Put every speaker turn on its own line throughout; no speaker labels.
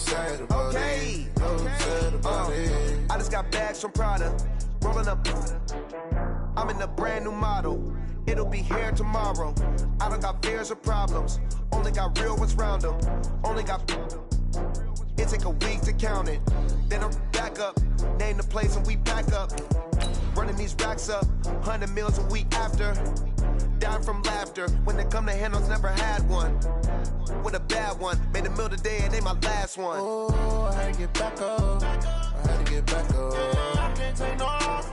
sad about it. No sad about it.
I just got bags from Prada, rolling up. I'm in a brand new model. It'll be here tomorrow. I don't got fears or problems. Only got real ones round them. Only got. It take a week to count it. Then I'm back up. Name the place and we pack up. Running these racks up. 100 meals a week after. Down from laughter. When they come to handles, never had one. With a bad one. Made a meal today and they my last one.
Oh, I had to get back up. I had to get back up.
I can't take no off.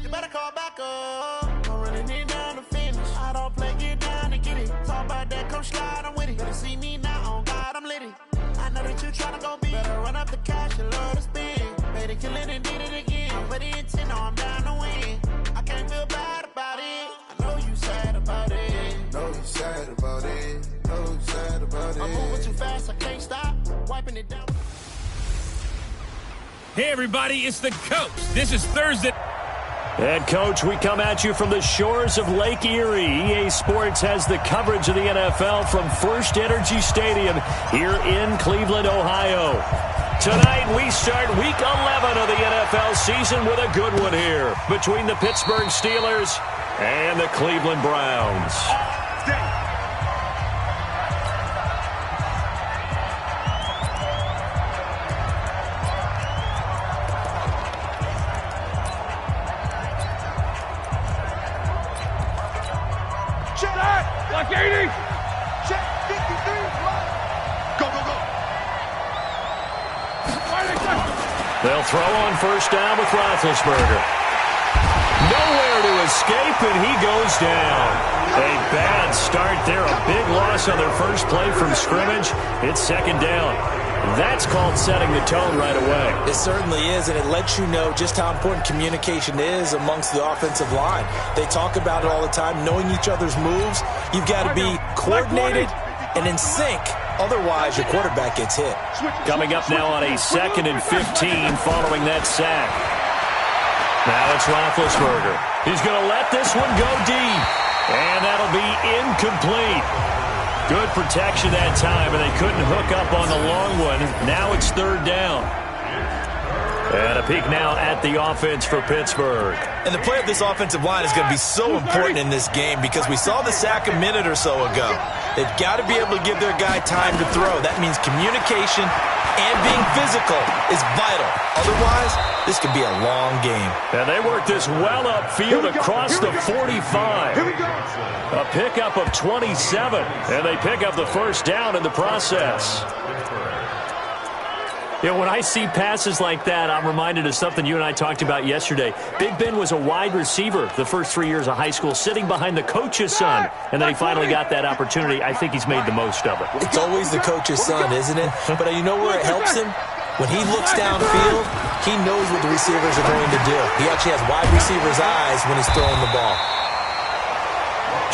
You better call back up. Don't really need down to finish. I don't play, get down and get it. Talk about that, come slide, I'm with it. Better see me now, on God, I'm litty. I know that you tryna go big. Better run up the cash and love to spin. Made it, kill it, and did it again. I'm ready intent, no, I'm down to win. I can't feel bad about it. I know you sad about it.
No, you sad about it. No, you sad about it.
I'm moving too fast, I can't stop. Wiping it down.
Hey, everybody, it's the coach. This is Thursday.
And, Coach, we come at you from the shores of Lake Erie. EA Sports has the coverage of the NFL from First Energy Stadium here in Cleveland, Ohio. Tonight, we start Week 11 of the NFL season with a good one here between the Pittsburgh Steelers and the Cleveland Browns.
Like 80.
Check 53. Go, go, go.
They'll throw on first down with Roethlisberger. Nowhere to escape, and he goes down. A bad start there, a big loss on their first play from scrimmage. It's second down. That's called setting the tone right away.
It certainly is, and it lets you know just how important communication is amongst the offensive line. They talk about it all the time, knowing each other's moves. You've got to be coordinated and in sync. Otherwise, your quarterback gets hit.
Coming up now on a 2nd and 15 following that sack. Now it's Roethlisberger. He's going to let this one go deep, and that'll be incomplete. Good protection that time, and they couldn't hook up on the long one. Now it's third down. And a peek now at the offense for Pittsburgh.
And the play of this offensive line is going to be so important in this game because we saw the sack a minute or so ago. They've got to be able to give their guy time to throw. That means communication and being physical is vital. Otherwise, this could be a long game.
And they work this well upfield across the 45. A pickup of 27. And they pick up the first down in the process. You know, when I see passes like that, I'm reminded of something you and I talked about yesterday. Big Ben was a wide receiver the first 3 years of high school, sitting behind the coach's son, and then he finally got that opportunity. I think he's made the most of it.
It's always the coach's son, isn't it? But you know where it helps him? When he looks downfield, he knows what the receivers are going to do. He actually has wide receivers' eyes when he's throwing the ball.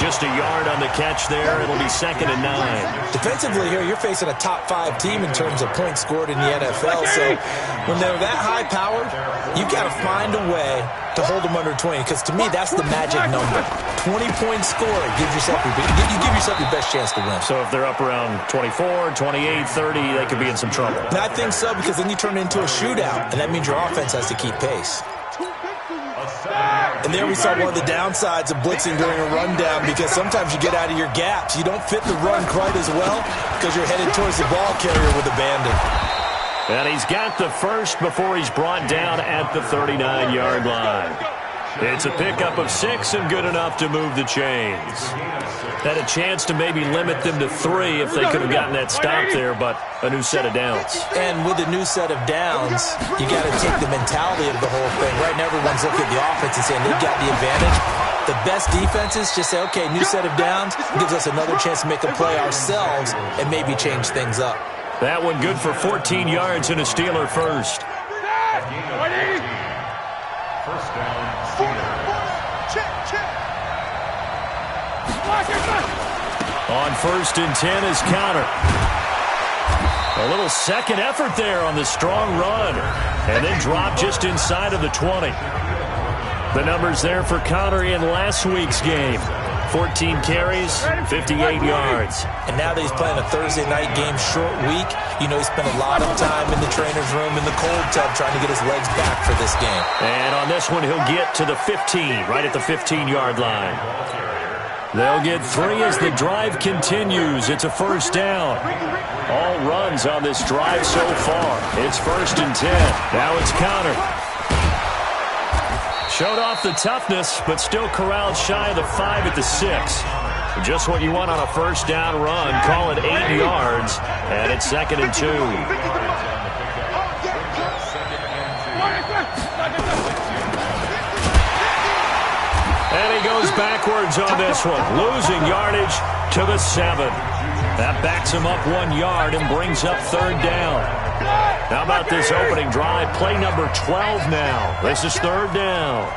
Just a yard on the catch there. It'll be 2nd and 9.
Defensively here, you're facing a top-5 team in terms of points scored in the NFL. So when they're that high-powered, you've got to find a way to hold them under 20. Because to me, that's the magic number. 20 points scored. You give yourself your best chance to win.
So if they're up around 24, 28, 30, they could be in some trouble.
And I think so, because then you turn it into a shootout. And that means your offense has to keep pace. And there we saw one of the downsides of blitzing during a rundown, because sometimes you get out of your gaps. You don't fit the run quite as well because you're headed towards the ball carrier with abandon.
And he's got the first before he's brought down at the 39-yard line. It's a pickup of 6 and good enough to move the chains. Had a chance to maybe limit them to 3 if they could have gotten that stop there, but a new set of downs.
And with a new set of downs, you got to take the mentality of the whole thing. Right now, everyone's looking at the offense and saying they've got the advantage. The best defenses just say, okay, new set of downs gives us another chance to make a play ourselves and maybe change things up.
That one good for 14 yards and a Steeler first.
First down.
On 1st and 10 is Conner. A little second effort there on the strong run. And then dropped just inside of the 20. The numbers there for Conner in last week's game. 14 carries, 58 yards.
And now that he's playing a Thursday night game, short week, you know he spent a lot of time in the trainer's room in the cold tub trying to get his legs back for this game.
And on this one, he'll get to the 15, right at the 15-yard line. They'll get 3 as the drive continues. It's a first down. All runs on this drive so far. It's 1st and 10. Now it's Connor. Showed off the toughness, but still corralled shy of the 5 at the 6. Just what you want on a first down run. Call it 8 yards, and it's 2nd and 2. And he goes backwards on this one, losing yardage to the 7. That backs him up 1 yard and brings up 3rd down. How about this opening drive? Play number 12 now. This is 3rd down.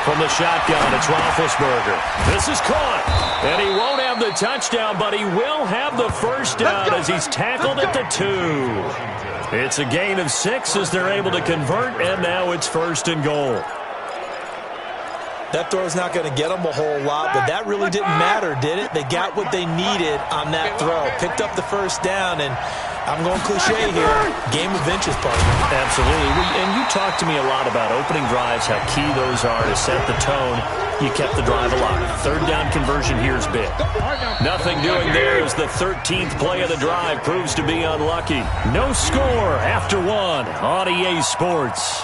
From the shotgun, it's Roethlisberger. This is caught. And he won't have the touchdown, but he will have the first down as he's tackled at the 2. It's a gain of 6 as they're able to convert, and now it's 1st and goal.
That throw's not going to get them a whole lot, but that really didn't matter, did it? They got what they needed on that throw. Picked up the first down, and I'm going cliche here. Game of inches, partner.
Absolutely. And you talked to me a lot about opening drives, how key those are to set the tone. You kept the drive alive. 3rd down conversion here is big. Nothing doing there as the 13th play of the drive proves to be unlucky. No score after 1 on EA Sports.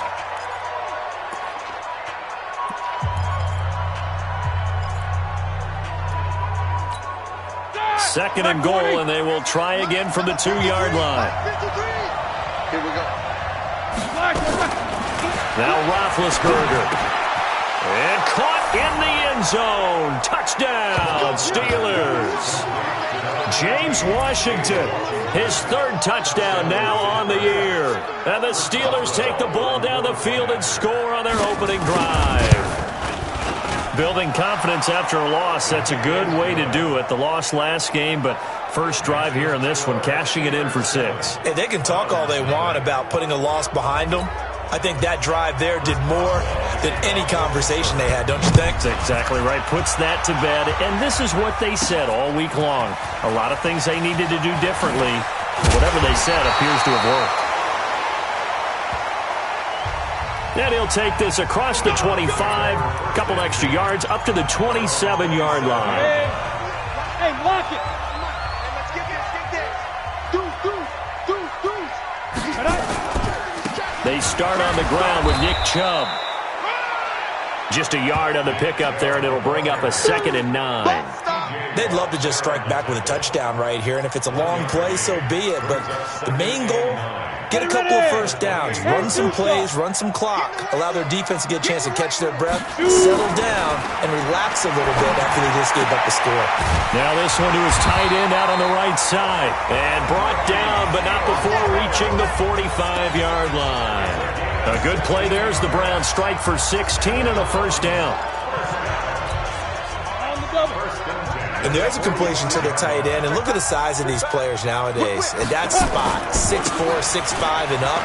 2nd and goal, and they will try again from the 2-yard line.
Here we go.
Now Roethlisberger. And caught in the end zone. Touchdown, Steelers. James Washington, his 3rd touchdown now on the year. And the Steelers take the ball down the field and score on their opening drive. Building confidence after a loss, that's a good way to do it. The loss last game, but first drive here in this one, cashing it in for 6.
Hey, they can talk all they want about putting a loss behind them. I think that drive there did more than any conversation they had, don't you think?
That's exactly right. Puts that to bed. And this is what they said all week long. A lot of things they needed to do differently. Whatever they said appears to have worked. And he'll take this across the 25, a couple extra yards, up to the 27-yard line.
Hey, lock it.
Let's get this.
They start on the ground with Nick Chubb. Just a yard on the pickup there, and it'll bring up a 2nd and 9.
They'd love to just strike back with a touchdown right here, and if it's a long play, so be it. But the main goal, get a couple of first downs, run some plays, run some clock, allow their defense to get a chance to catch their breath, settle down, and relax a little bit after they just gave up the score.
Now this one to his tight end out on the right side. And brought down, but not before reaching the 45-yard line. A good play there as the Browns strike for 16 and a first down.
And there's a completion to the tight end. And look at the size of these players nowadays. At that spot, 6'4", 6'5", and up.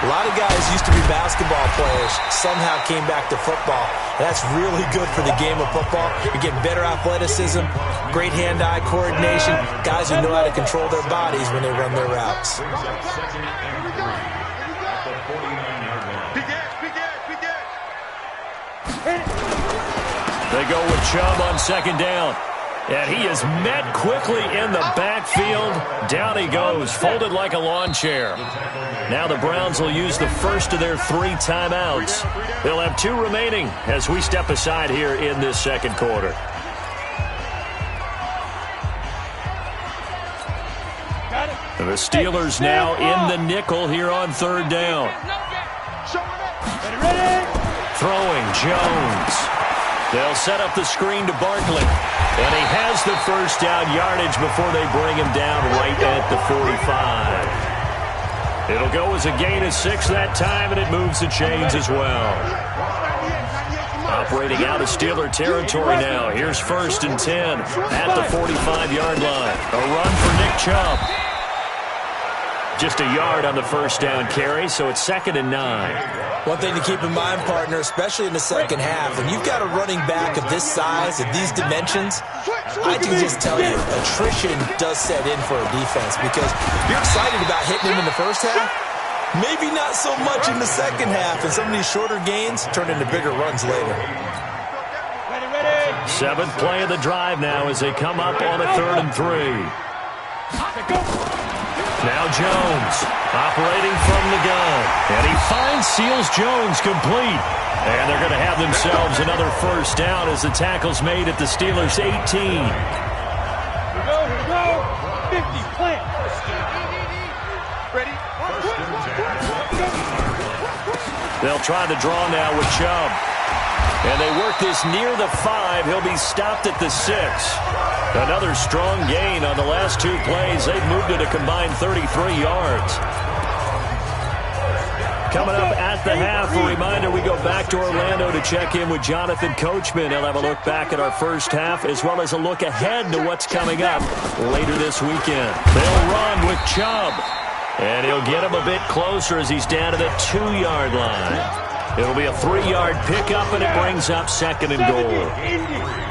A lot of guys used to be basketball players, somehow came back to football. That's really good for the game of football. You're getting better athleticism, great hand-eye coordination, guys who know how to control their bodies when they run their routes.
They go with Chubb on 2nd down. And he is met quickly in the backfield. Down he goes, folded like a lawn chair. Now the Browns will use the first of their 3 timeouts. They'll have 2 remaining as we step aside here in this 2nd quarter. And the Steelers now in the nickel here on 3rd down. Throwing Jones. They'll set up the screen to Barkley. And he has the first down yardage before they bring him down right at the 45. It'll go as a gain of 6 that time, and it moves the chains as well. Operating out of Steeler territory now. Here's 1st and 10 at the 45-yard line. A run for Nick Chubb. Just a yard on the first down carry, so it's 2nd and 9.
One thing to keep in mind, partner, especially in the second half, when you've got a running back of this size, of these dimensions, I can just tell you, attrition does set in for a defense because you're excited about hitting him in the first half. Maybe not so much in the second half, and some of these shorter gains turn into bigger runs later.
7th play of the drive now as they come up on a 3rd and 3. Now Jones operating from the gun. And he finds Seals Jones complete. And they're going to have themselves another first down as the tackle's made at the Steelers' 18.
Here we go. 50, plant. Ready?
They'll try the draw now with Chubb. And they work this near the 5. He'll be stopped at the 6. Another strong gain on the last 2 plays. They've moved it a combined 33 yards. Coming up at the half, a reminder, we go back to Orlando to check in with Jonathan Coachman. He'll have a look back at our first half as well as a look ahead to what's coming up later this weekend. They'll run with Chubb. And he'll get him a bit closer as he's down to the 2-yard line. It'll be a 3-yard pickup, and it brings up 2nd and goal.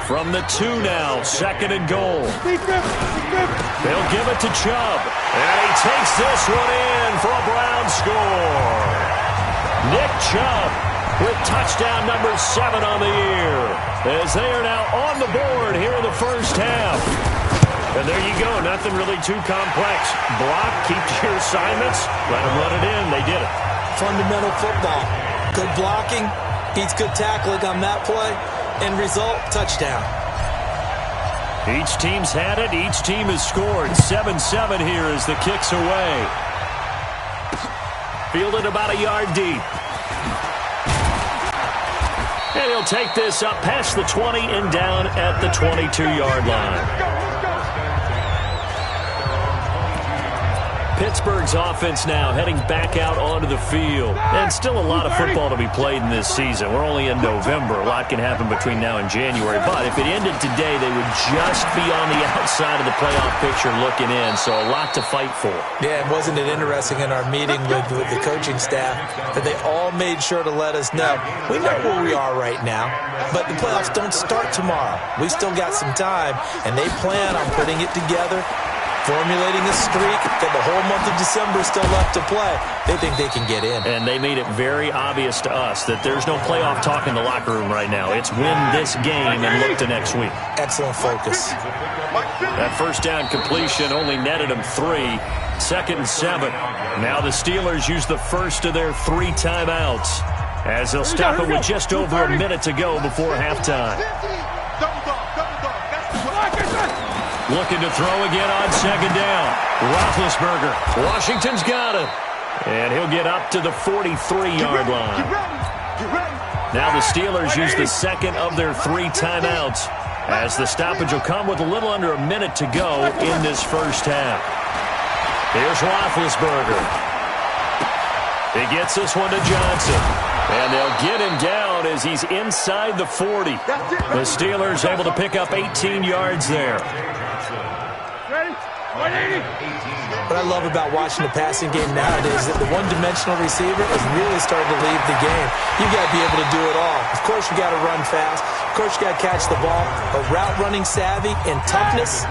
From the 2 now, 2nd and goal. They'll give it to Chubb. And he takes this one in for a Brown score. Nick Chubb with touchdown number 7 on the year. As they are now on the board here in the first half. And there you go, nothing really too complex. Block, keep your assignments, let them run it in. They did it.
Fundamental football. Good blocking, beats good tackling on that play, end result, touchdown.
Each team's had it. Each team has scored. 7-7 here as the kick's away. Fielded about a yard deep. And he'll take this up past the 20 and down at the 22-yard line. Pittsburgh's offense now heading back out onto the field. And still a lot of football to be played in this season. We're only in November. A lot can happen between now and January. But if it ended today, they would just be on the outside of the playoff picture looking in. So a lot to fight for.
Yeah, and wasn't it interesting in our meeting with the coaching staff that they all made sure to let us know, we know where we are right now, but the playoffs don't start tomorrow. We still got some time, and they plan on putting it together, formulating a streak that the whole month of December is still left to play. They think they can get in.
And they made it very obvious to us that there's no playoff talk in the locker room right now. It's win this game and look to next week.
Excellent focus.
That first down completion only netted them 3. 2nd and 7. Now the Steelers use the first of their 3 timeouts as they'll stop it with just over a minute to go before halftime. Looking to throw again on 2nd down. Roethlisberger. Washington's got it. And he'll get up to the 43-yard line. Now the Steelers use the 2nd of their 3 timeouts as the stoppage will come with a little under a minute to go in this first half. Here's Roethlisberger. He gets this one to Johnson. And they'll get him down as he's inside the 40. The Steelers able to pick up 18 yards there.
What I love about watching the passing game nowadays is that the one-dimensional receiver is really starting to leave the game. You got to be able to do it all. Of course, you got to run fast. Of course, you got to catch the ball. But route running savvy and toughness,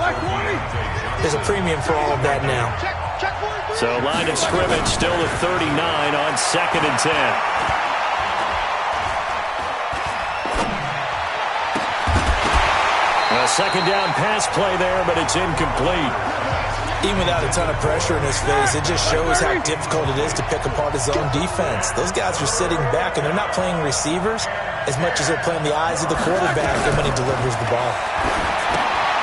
there's a premium for all of that now.
So line of scrimmage still at 39 on 2nd and 10. A 2nd down pass play there, but it's incomplete.
Even without a ton of pressure in his face, it just shows how difficult it is to pick apart his own defense. Those guys are sitting back, and they're not playing receivers as much as they're playing the eyes of the quarterback and when he delivers the ball.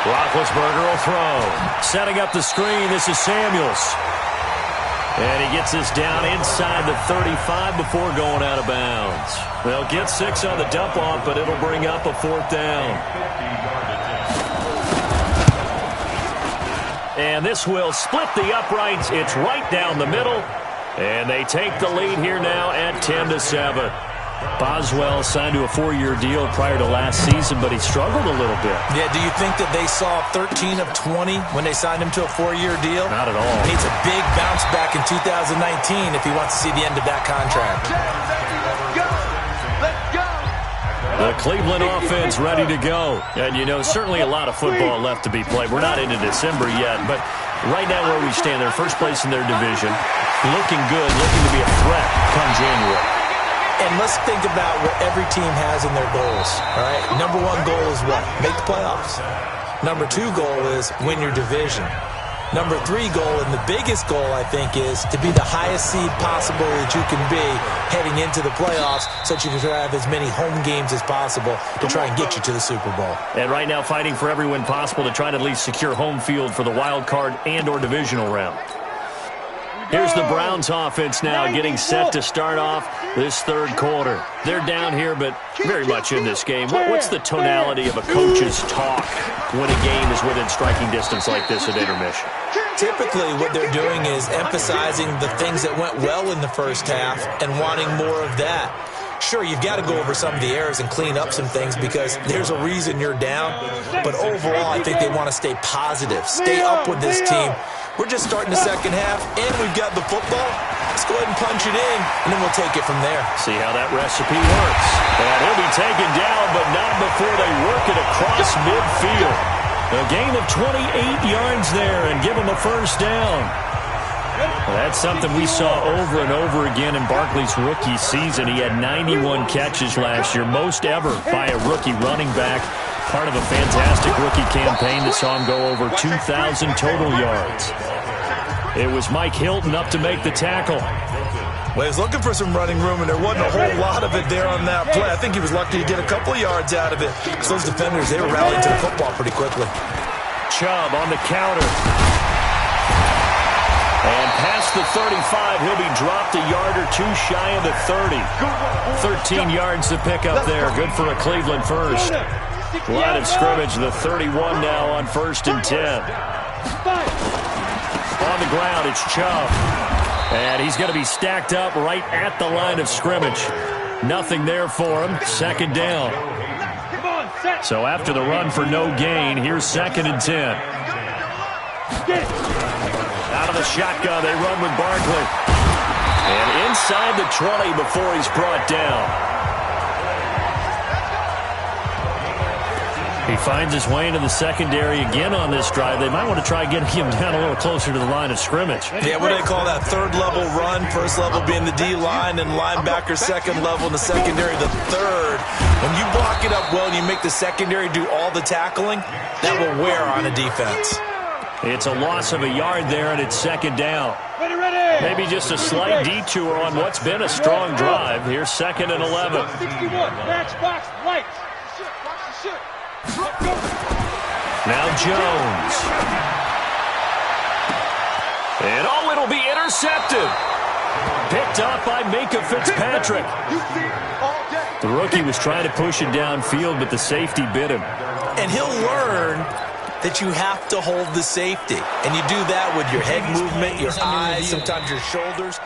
Roethlisberger will throw. Setting up the screen, this is Samuels. And he gets this down inside the 35 before going out of bounds. They'll get 6 on the dump-off, but it'll bring up a 4th down. And this will split the uprights. It's right down the middle. And they take the lead here now at 10-7. Boswell signed to a 4-year deal prior to last season, but he struggled a little bit.
Yeah, do you think that they saw 13 of 20 when they signed him to a 4-year deal?
Not at all.
He needs a big bounce back in 2019 if he wants to see the end of that contract.
The Cleveland offense ready to go. And, you know, certainly a lot of football left to be played. We're not into December yet, but right now where we stand, they're first place in their division. Looking good, looking to be a threat come January.
And let's think about what every team has in their goals, all right? Number 1 goal is what? Make the playoffs. Number 2 goal is win your division. Number 3 goal, and the biggest goal, I think, is to be the highest seed possible that you can be heading into the playoffs so that you can have as many home games as possible to try and get you to the Super Bowl.
And right now fighting for every win possible to try to at least secure home field for the wild card and or divisional round. Here's the Browns offense now getting set to start off this third quarter. They're down here, but very much in this game. What's the tonality of a coach's talk when a game is within striking distance like this at intermission?
Typically, what they're doing is emphasizing the things that went well in the first half and wanting more of that. Sure, you've got to go over some of the errors and clean up some things because there's a reason you're down. But overall, I think they want to stay positive, stay up with this team. We're just starting the second half, and we've got the football. Let's go ahead and punch it in, and then we'll take it from there.
See how that recipe works. And he'll be taken down, but not before they work it across midfield. A gain of 28 yards there and give him a first down. Well, that's something we saw over and over again in Barkley's rookie season. He had 91 catches last year, most ever by a rookie running back. Part of a fantastic rookie campaign that saw him go over 2,000 total yards. It was Mike Hilton up to make the tackle.
Well, he was looking for some running room, and there wasn't a whole lot of it there on that play. I think he was lucky to get a couple of yards out of it. So those defenders, they were rallying to the football pretty quickly.
Chubb on the counter. And past the 35, he'll be dropped a yard or two shy of the 30. 13 yards to pick up there. Good for a Cleveland first. Line of scrimmage, the 31 now on 1st and 10. On the ground, it's Chubb. And he's going to be stacked up right at the line of scrimmage. Nothing there for him. Second down. So after the run for no gain, here's 2nd and 10. Out of the shotgun, they run with Barkley. And inside the 20 before he's brought down. He finds his way into the secondary again on this drive. They might want to try getting him down a little closer to the line of scrimmage.
Yeah, what do they call that? 3rd level run. 1st level being the D-line, and linebacker 2nd level in the secondary, the 3rd. When you block it up well and you make the secondary do all the tackling, that will wear on a defense.
It's a loss of a yard there, and it's 2nd down. Maybe just a slight detour on what's been a strong drive. Here's 2nd and 11.
61, matchbox, lights.
Now Jones. And it'll be intercepted. Picked up by Minka Fitzpatrick. The rookie was trying to push it downfield, but the safety bit him.
And he'll learn that you have to hold the safety. And you do that with your head movement, your eyes, sometimes your shoulders.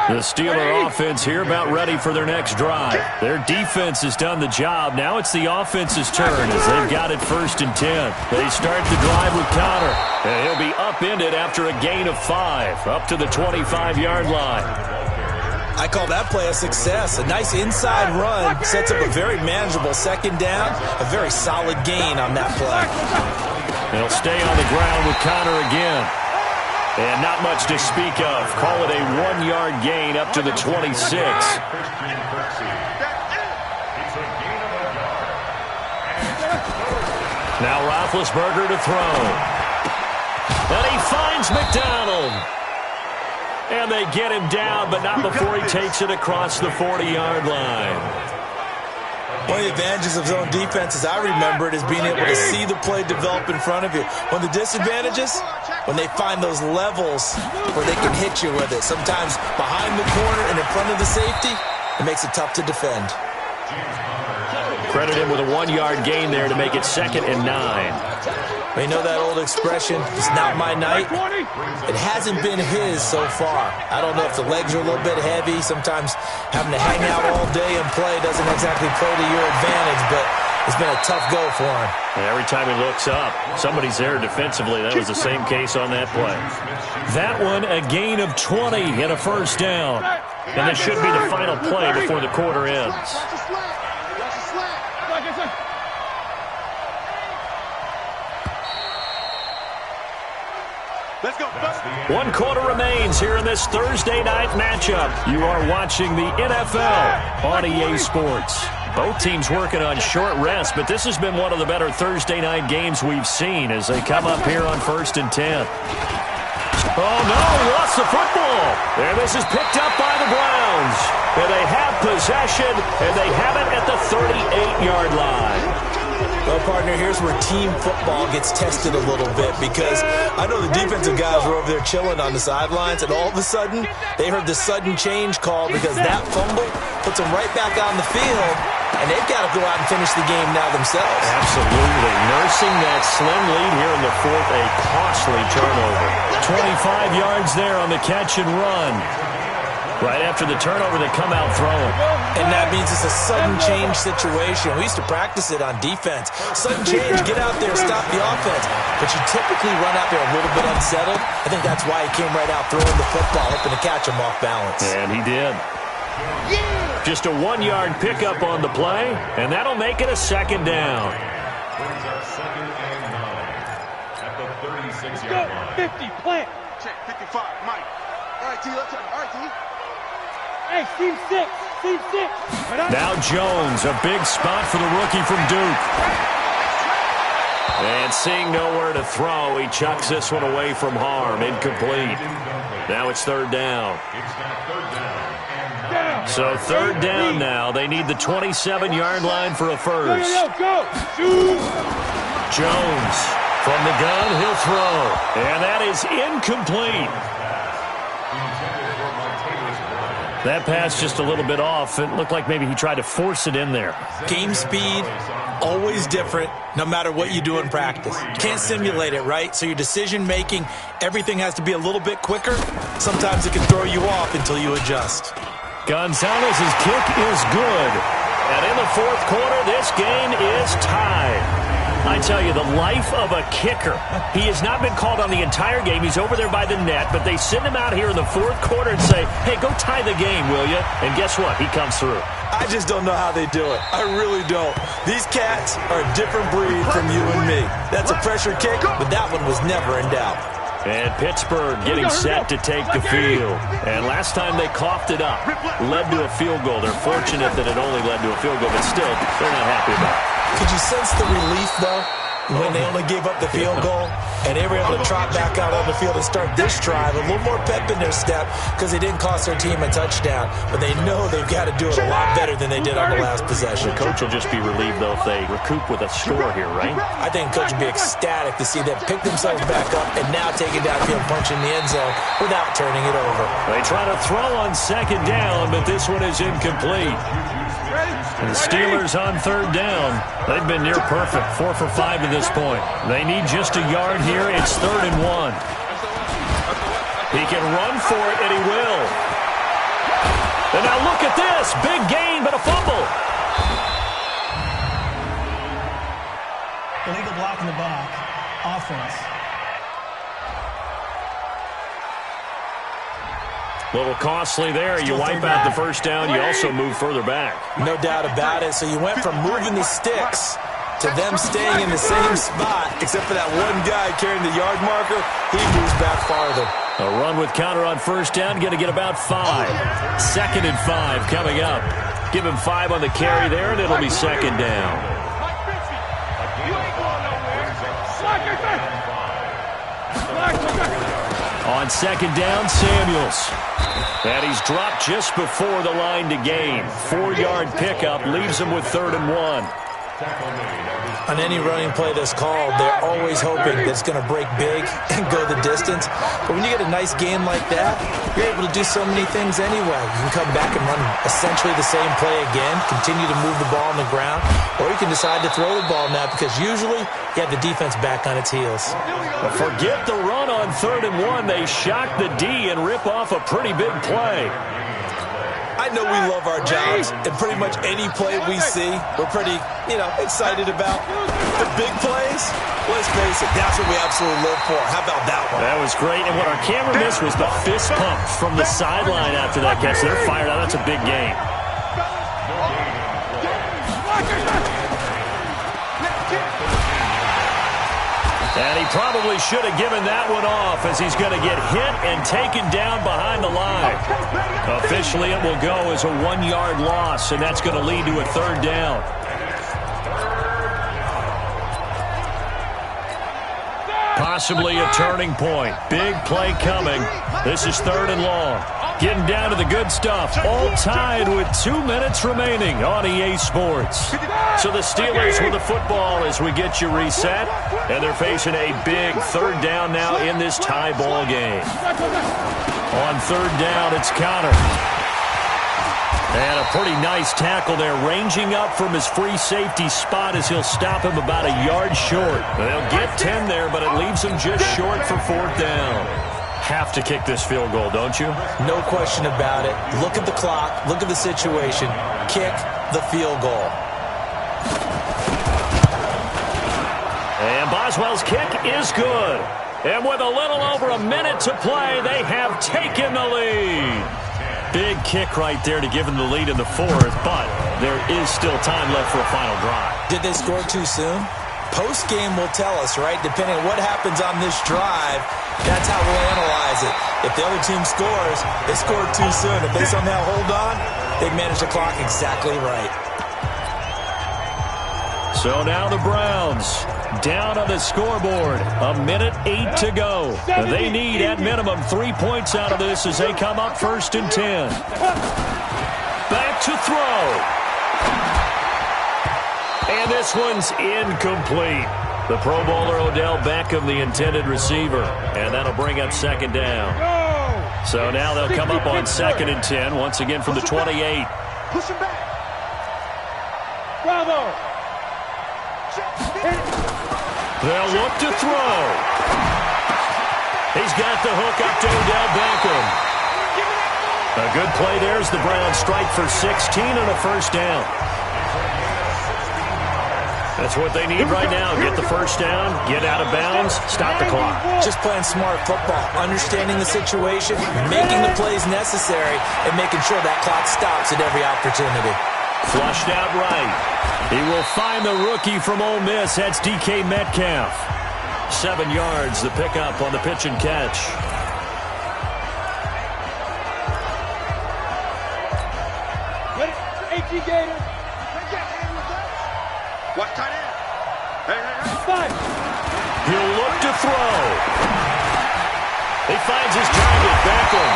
The Steeler offense here about ready for their next drive. Their defense has done the job. Now it's the offense's turn as they've got it 1st and 10. They start the drive with Connor. And he'll be upended after a gain of 5, up to the 25-yard line.
I call that play a success. A nice inside run sets up a very manageable 2nd down, a very solid gain on that play.
They'll stay on the ground with Connor again. And not much to speak of. Call it a 1-yard gain up to the 26. Now Roethlisberger to throw. And he finds McDonald. And they get him down, but not before he takes it across the 40-yard line.
One of the advantages of zone defense, as I remember it, is being able to see the play develop in front of you. One of the disadvantages, when they find those levels where they can hit you with it. Sometimes behind the corner and in front of the safety, it makes it tough to defend.
Credit him with a 1-yard gain there to make it 2nd and 9.
You know that old expression, it's not my night? It hasn't been his so far. I don't know if the legs are a little bit heavy. Sometimes having to hang out all day and play doesn't exactly play to your advantage, but it's been a tough go for him.
Every time he looks up, somebody's there defensively. That was the same case on that play. That one, a gain of 20 and a first down. And this should be the final play before the quarter ends. One quarter remains here in this Thursday night matchup. You are watching the NFL on EA Sports. Both teams working on short rest, but this has been one of the better Thursday night games we've seen as they come up here on 1st and 10. Oh, no, lost the football. And this is picked up by the Browns. And they have possession, and they have it at the 38-yard line.
Well, partner, here's where team football gets tested a little bit because I know the defensive guys were over there chilling on the sidelines, and all of a sudden, they heard the sudden change call because that fumble puts them right back on the field, and they've got to go out and finish the game now themselves.
Absolutely. Nursing that slim lead here in the fourth, a costly turnover. 25 yards there on the catch and run. Right after the turnover, they come out throwing.
And that means it's a sudden change situation. We used to practice it on defense. Sudden change, get out there, stop the offense. But you typically run out there a little bit unsettled. I think that's why he came right out throwing the football, hoping to catch him off balance.
And he did. Just a 1-yard pickup on the play, and that'll make it a second down.
Brings up 2nd and 9 at the 36-yard line. 50, plant.
Check, 55, Mike. All right, T, let's turn. All right, T.
Hey, Team 6.
Now Jones, a big spot for the rookie from Duke. And seeing nowhere to throw, he chucks this one away from harm. Incomplete. Now it's 3rd down. So 3rd down now. They need the 27-yard line for a first. Jones from the gun, he'll throw. And that is incomplete. That pass just a little bit off. It looked like maybe he tried to force it in there.
Game speed, always different, no matter what you do in practice. You can't simulate it, right? So your decision-making, everything has to be a little bit quicker. Sometimes it can throw you off until you adjust.
Gonzalez's kick is good. And in the 4th quarter, this game is tied. I tell you, the life of a kicker. He has not been called on the entire game. He's over there by the net, but they send him out here in the 4th quarter and say, hey, go tie the game, will you? And guess what? He comes through.
I just don't know how they do it. I really don't. These cats are a different breed from you and me. That's a pressure kick, but that one was never in doubt.
And Pittsburgh getting set to take the field. And last time they coughed it up, led to a field goal. They're fortunate that it only led to a field goal, but still, they're not happy about it.
Could you sense the relief, though, when they only gave up the field goal and they were able to trot back out on the field and start this drive, a little more pep in their step because they didn't cost their team a touchdown, but they know they've got to do it a lot better than they did on the last possession.
The coach will just be relieved, though, if they recoup with a score here, right?
I think coach will be ecstatic to see them pick themselves back up and now take it downfield, punch in the end zone without turning it over.
They try to throw on 2nd down, but this one is incomplete. And the Steelers on 3rd down. They've been near perfect, 4 for 5 to this point. They need just a yard here. It's 3rd and 1. He can run for it, and he will. And now look at this. Big gain, but a fumble.
Illegal block in the back. Offense.
A little costly there. You wipe out the first down. You also move further back.
No doubt about it. So you went from moving the sticks to them staying in the same spot, except for that one guy carrying the yard marker. He moves back farther.
A run with counter on 1st down. Going to get about 5. 2nd and 5 coming up. Give him 5 on the carry there, and it'll be 2nd down. On 2nd down, Samuels. And he's dropped just before the line to gain. 4-yard pickup leaves him with 3rd and 1.
On any running play that's called, they're always hoping that it's going to break big and go the distance. But when you get a nice game like that, you're able to do so many things anyway. You can come back and run essentially the same play again, continue to move the ball on the ground, or you can decide to throw the ball now because usually you have the defense back on its heels.
Forget the run on 3rd and 1. They shock the D and rip off a pretty big play.
I know we love our jobs, and pretty much any play we see, we're pretty, excited about. The big plays, let's face it, that's what we absolutely live for. How about that one?
That was great, and what our camera missed was the fist pump from the sideline after that catch. They're fired out. That's a big game. And he probably should have given that one off as he's going to get hit and taken down behind the line. Officially, it will go as a 1-yard loss, and that's going to lead to a 3rd down. Possibly a turning point. Big play coming. This is 3rd and long. Getting down to the good stuff. All tied with 2 minutes remaining on EA Sports. So the Steelers with the football as we get you reset. And they're facing a big 3rd down now in this tie ball game. On 3rd down, it's Connor. And a pretty nice tackle there, ranging up from his free safety spot as he'll stop him about a yard short. They'll get 10 there, but it leaves him just short for 4th down. Have to kick this field goal, don't you?
No question about it. Look at the clock. Look at the situation. Kick the field goal.
And Boswell's kick is good. And with a little over a minute to play, they have taken the lead. Big kick right there to give them the lead in the 4th, but there is still time left for a final drive.
Did they score too soon? Post-game will tell us, right? Depending on what happens on this drive, that's how we'll analyze it. If the other team scores, they scored too soon. If they somehow hold on, they manage the clock exactly right.
So now the Browns down on the scoreboard. 1:08 to go. They need at minimum 3 points out of this as they come up 1st and 10. Back to throw. And this one's incomplete. The Pro Bowler Odell Beckham, the intended receiver. And that'll bring up 2nd down. So now they'll come up on 2nd and 10, once again from the 28.
Push him back. Bravo.
They'll look to throw. He's got the hook up to Odell Beckham. A good play there as the Browns strike for 16 and a 1st down. That's what they need right now. Get the 1st down, get out of bounds, stop the clock.
Just playing smart football, understanding the situation, making the plays necessary, and making sure that clock stops at every opportunity.
Flushed out right. He will find the rookie from Ole Miss. That's DK Metcalf. 7 yards, the pickup on the pitch and catch.
H.E. Gator. Watch tight end. Hey.
He'll look to throw. He finds his target, Beckham.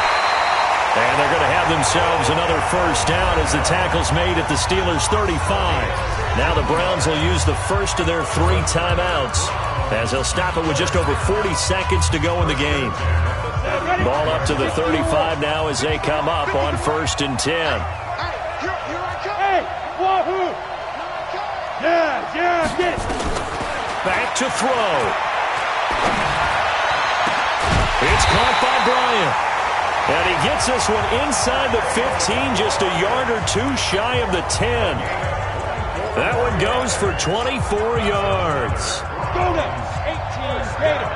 And they're going to have themselves another 1st down as the tackle's made at the Steelers' 35. Now the Browns will use the first of their 3 timeouts as they'll stop it with just over 40 seconds to go in the game. Ball up to the 35 now as they come up on 1st and 10.
Hey, wahoo! Yeah, get it.
Back to throw. It's caught by Bryant. And he gets this one inside the 15, just a yard or 2 shy of the 10. That one goes for 24 yards.
Go next. 18, Gator.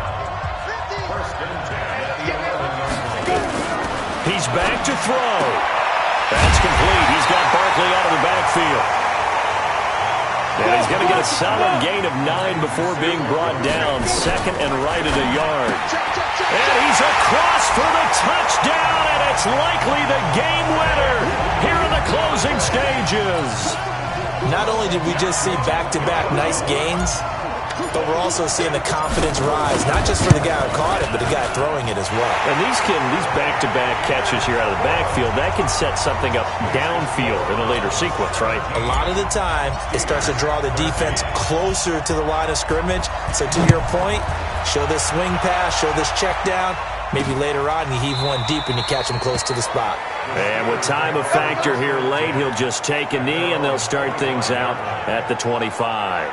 He's back to throw. That's complete. He's got Barkley out of the backfield. And he's going to get a solid gain of 9 before being brought down. 2nd and right at a yard. And he's across for the touchdown, and it's likely the game winner here in the closing stages.
Not only did we just see back-to-back nice gains, but we're also seeing the confidence rise, not just for the guy who caught it, but the guy throwing it as well.
And these back-to-back catches here out of the backfield, that can set something up downfield in a later sequence, right?
A lot of the time, it starts to draw the defense closer to the line of scrimmage. So to your point, show this swing pass, show this check down. Maybe later on you heave one deep and you catch him close to the spot.
And with time a factor here late, he'll just take a knee and they'll start things out at the 25.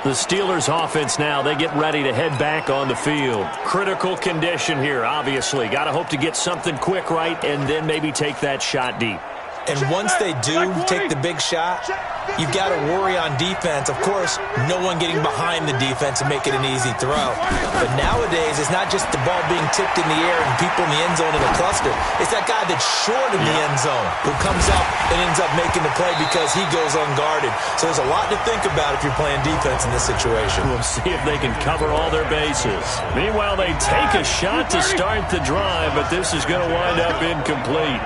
The Steelers offense now, they get ready to head back on the field. Critical condition here, obviously. Got to hope to get something quick right and then maybe take that shot deep.
And once they do take the big shot, you've got to worry on defense. Of course, no one getting behind the defense and make it an easy throw. But nowadays, it's not just the ball being tipped in the air and people in the end zone in a cluster. It's that guy that's short in the end zone who comes up and ends up making the play because he goes unguarded. So there's a lot to think about if you're playing defense in this situation.
We'll see if they can cover all their bases. Meanwhile, they take a shot to start the drive, but this is going to wind up incomplete.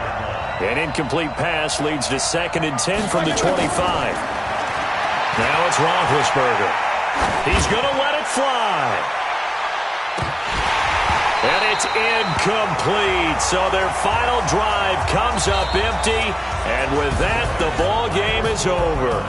An incomplete pass leads to 2nd and 10 from the 25. Now it's Roethlisberger. He's going to let it fly. And it's incomplete. So their final drive comes up empty. And with that, the ball game is over.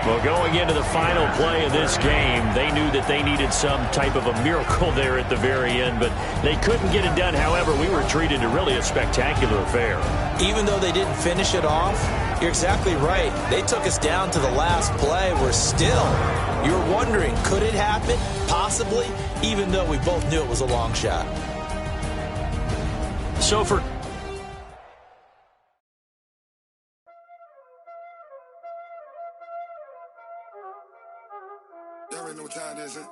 Well, going into the final play of this game, they knew that they needed some type of a miracle there at the very end, but they couldn't get it done. However, we were treated to really a spectacular affair.
Even though they didn't finish it off, you're exactly right. They took us down to the last play. We're still, you're wondering, could it happen? Possibly, even though we both knew it was a long shot.
So for
Y'all already know what time it is, huh?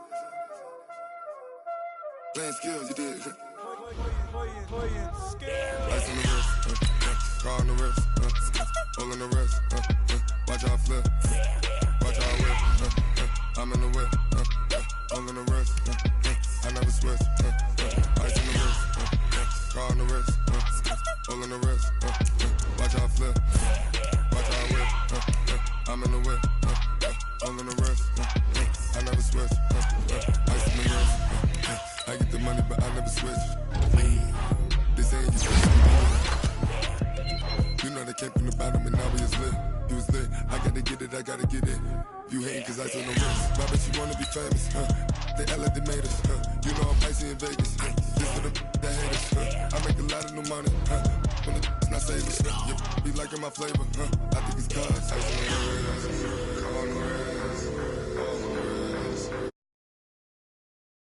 Playing skills, you did. Ice on the wrist, car on the wrist, hole in the wrist, watch out flip, watch out whip, I'm in the whip, hole in the wrist, I never switch, ice on the wrist, car on the wrist, hole in the wrist, watch out flip, watch out whip, I'm in the whip, hole in the wrist, I never switch, ice on the wrist, I get the money but I never switch. They saying you switch. You know they came from the bottom and now we is lit. You was lit, I gotta get it, I gotta get it. You hating cause ice on the wrist. Why bet you wanna be famous, They act like they made us, You know I'm icy in Vegas, This for the that hate us, I make a lot of new money, When it's not saving, You be liking my flavor, I think it's cause ice on the wrist, car on the wrist.